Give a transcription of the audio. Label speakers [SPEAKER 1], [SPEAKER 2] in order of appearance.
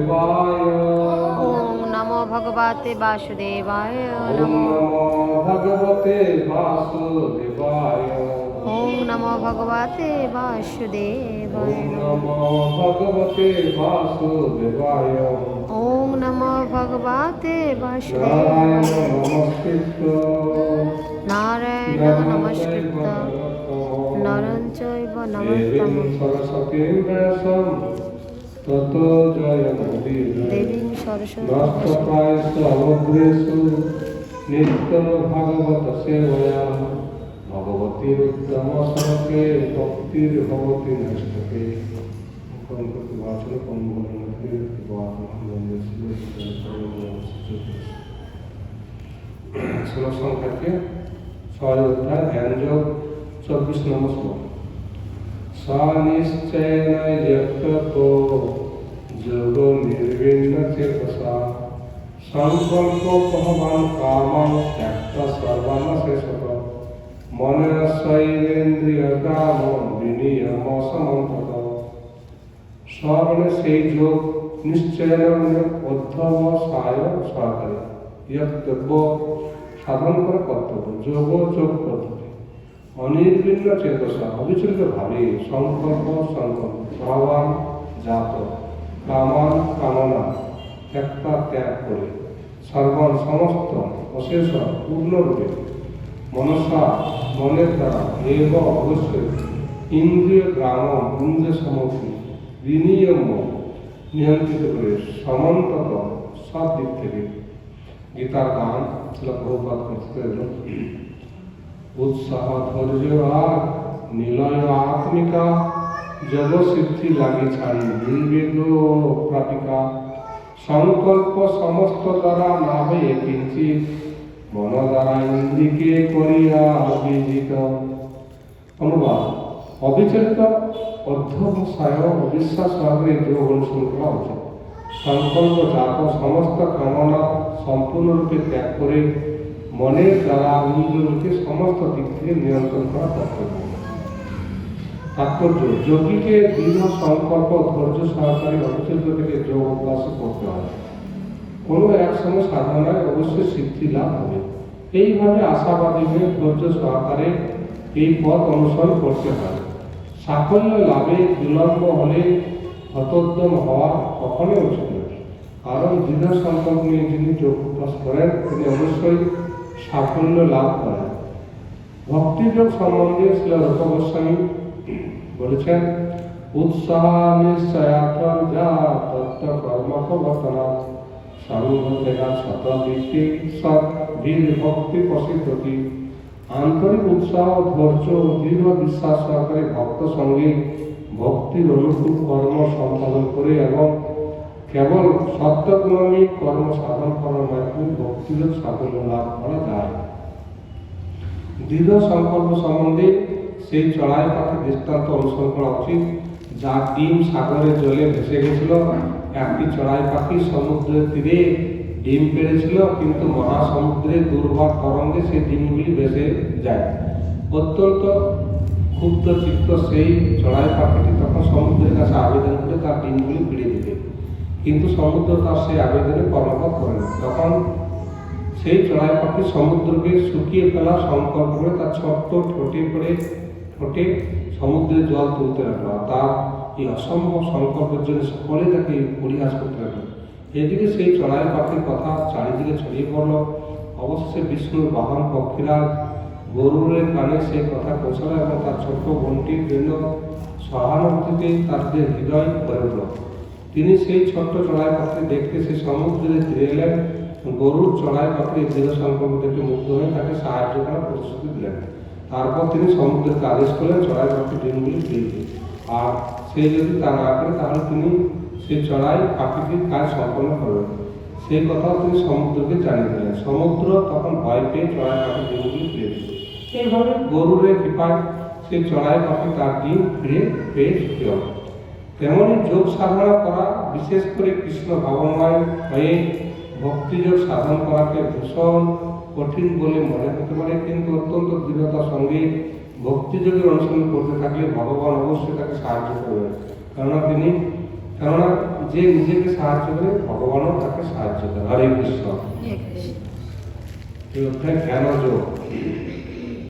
[SPEAKER 1] ओम नमो भगवते वासुदेवाय नमो
[SPEAKER 2] भगवते वासुदेवाय
[SPEAKER 1] ओम नमो भगवते वासुदेवाय
[SPEAKER 2] नमो भगवते वासुदेवाय
[SPEAKER 1] ओम नमो भगवते
[SPEAKER 2] नारायण
[SPEAKER 1] वासुदेवाय
[SPEAKER 2] नमस्कृत्य
[SPEAKER 1] नारायण नमस्कृत्य नरं चैव
[SPEAKER 2] देवीं
[SPEAKER 1] नमस्तम्
[SPEAKER 2] सरस्वतीं व्यासं ततो जयमुदीरये
[SPEAKER 1] देवीं सरस्वतीं
[SPEAKER 2] नष्टप्रायस्य अवग्रेषु नित्यं भागवत सेवया भगवतीरुत्तमश्लोके भक्तिर्भवति नष्टके শ্লোক সংখ্যাকে 6 অধ্যায় ধ্যান যোগ 24 নম্বর শ্লোক স্বনিশ্চয়েন যক্ততো যোগ নির্বিণ্ণ চেতসা সংকল্প ভগবান কামং ত্যক্তা সর্বান শেষত মনসৈবেন্দ্রিয় কাম বিনিয়ম সমন্তত স্বর্ণে সেই যোগ নিশ্চয়ন অধ্যব সায় সহকারী যক্তব্য সাধন করা কর্তব্য যোগ যোগ পদ্ধতি অনির্বিণ্ণ চেতসা অবিচলিত ভাবে সংকল্প ভগবান জাত কামান কামনা ত্যক্তা ত্যাগ করে সর্বন সমস্ত অশেষ পূর্ণরূপে মনসা মনের দ্বারা এব অবশ্যই ইন্দ্রিয় গ্রাম ইন্দ্রিয় সমষ্টি বিনিয়ম নিয়ন্ত্রিত করে সমন্তত সব দিক থেকে গীতার গান প্রভুপাদ করতে উৎসাহ ধৈর্য আর নিলয় আত্মিকা যোগ সিদ্ধি লাগে ছাড়ি নির্বেদ প্রাপিকা সংকল্প সমস্ত দ্বারা না হয়ে কিঞ্চিত মন দ্বারা ইন্দ্রিকে করিয়া অবিজিত অনুবাদ অবিচলিত অধ্যবসায় অবিশ্বাস সহকারে যোগ অনুসরণ করা উচিত সংকল্প জাত সমস্ত কামনা সম্পূর্ণরূপে ত্যাগ করে মনের দ্বারা ইন্দ্রিয়কে সমস্ত দিক থেকে নিয়ন্ত্রণ করা কর্তব্য তাৎপর্য যোগীকে দৃঢ় সংকল্প ধৈর্য সহকারে অবিচলিত থেকে যোগ অভ্যাস করতে হয় কোনো এক সময় সাধনায় অবশ্যই সিদ্ধি লাভ হবে এইভাবে আশাবাদী হয়ে ধৈর্য সহকারে এই পথ অনুসরণ করতে হয় সাফল্য লাভে বিলম্ব হলে হতোদ্যম হওয়া কখনোই উচিত নয় কারণ দৃঢ় সংকল্প নিয়ে যিনি যোগ অভ্যাস করেন তিনি অবশ্যই সাফল্য লাভ করেন ভক্তিযোগ সম্বন্ধে শ্রী রূপ গোস্বামী বলেছেন উৎসাহ নিশ্চয়াথর যা তত্ত্ব কর্মকবর্তনা সর্বভূতেরা শতদিকে সৎ বীর ভক্তি প্রসিদ্ধতি আন্তরিক উৎসাহ ধৈর্য দৃঢ় বিশ্বাস সহকারে ভক্ত সঙ্গে ভক্তির অনুকূল কর্ম সম্পাদন করে এবং কেবল সত্যগুণী কর্ম সাধন করার মাধ্যমে ভক্তিযোগ সাফল্য লাভ করা যায় দৃঢ় সংকল্প সম্বন্ধে সেই চড়াই পাখি দৃষ্টান্ত অনুসরণ করা উচিত যার ডিম সাগরের জলে ভেসে গেছিল একটি চড়াই পাখি সমুদ্রের তীরে ডিম পেড়েছিল কিন্তু মহাসমুদ্রের দুর্বার তরঙ্গে সেই ডিমগুলি ভেসে যায় অত্যন্ত ক্ষুব্ধ চিত্ত সেই চড়াই পাখিটি তখন সমুদ্রের কাছে আবেদন করে তার ডিমগুলি ফিরে দিতে কিন্তু সমুদ্র তার সেই আবেদনে কর্ণপাত করে না তখন সেই চড়াই পাখি সমুদ্রকে শুকিয়ে ফেলা সংকল্প করে তার ছোট্ট ঠোঁটে সমুদ্রের জল তুলতে লাগলো তার এই অসম্ভব সংকল্পের জন্য সকলে তাকে পরিহাস করতে লাগলো এদিকে সেই চড়াই পাখির কথা চারিদিকে ছড়িয়ে পড়ল অবশেষে বিষ্ণুর বাহন পক্ষীরাজ গরুরের কানে সেই কথা পৌঁছালো এবং তার ছোট্ট বোনটির জন্য সহানুভূতিতে তাদের হৃদয় করে উঠল তিনি সেই ছোট্ট চড়াই পাখি দেখতে সেই সমুদ্রে ফিরে এলেন গরুর চড়াই পাখির দৃঢ় সংকল্প দেখে মুগ্ধ হয়ে তাকে সাহায্য করার প্রতিশ্রুতি দিলেন তারপর তিনি সমুদ্রকে আদেশ করলেন চড়াই পাখির ডিমগুলি ফিরে দিতে আর সে যদি তা না করে তাহলে তিনি সেই চড়াই পাখিটির কাজ সম্পন্ন করবেন সেই কথাও তিনি সমুদ্রকে জানিয়ে দিলেন সমুদ্র তখন ভয় পেয়ে চড়াই পাখির ডিমগুলি ফিরে দিল এইভাবে গরুরের কৃপায় সেই চড়াই পাখি তার ডিম ফিরে পেয়ে সুখী হল তেমনি যোগ সাধনা করা বিশেষ করে কৃষ্ণ ভাবময় হয়ে ভক্তিযোগ সাধন করাকে ভীষণ কঠিন বলে মনে হতে পারে কিন্তু অত্যন্ত দৃঢ়তার সঙ্গে ভক্তিযোগের অনুসরণ করতে থাকলে ভগবান অবশ্যই তাকে সাহায্য করবেন কেননা তিনি কেননা যে নিজেকে সাহায্য করে ভগবানও তাকে সাহায্য করে। হরে কৃষ্ণ।
[SPEAKER 1] হরে কৃষ্ণ।
[SPEAKER 2] এই অধ্যায় জ্ঞান যোগ।